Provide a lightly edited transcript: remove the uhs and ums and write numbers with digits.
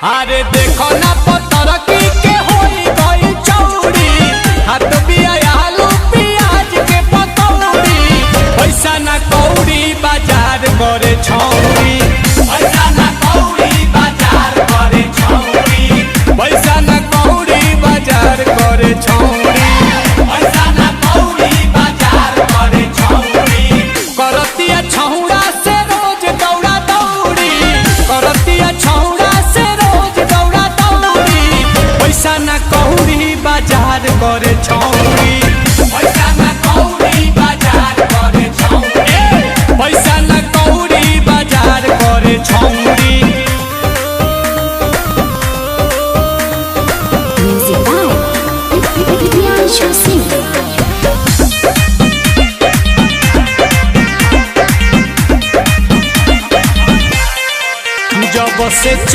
अरे देखो ना पत्थर की के होई गई चौड़ी, हाथ बिया आलू प्याज के पकौड़ी। पैसा ना कौड़ी बाजार करे छौड़ी, पैसा ना कौड़ी बाजार करे छौड़ी, पैसा ना कौड़ी बाजार करे छौड़ी, पैसा ना कौड़ी बाजार करे छौड़ी। करतिया छौड़ा से रोज दौड़ा दौड़ी, करतिया छौड़ा से रोज दौड़ा दौड़ी। पैसा ना कौड़ी बाजार करे छौड़ी, पैसा ना कौड़ी बाजार करे छौड़ी, पैसा ना कौड़ी बाजार करे छौड़ी। Music by Priyanshu Singh. जब से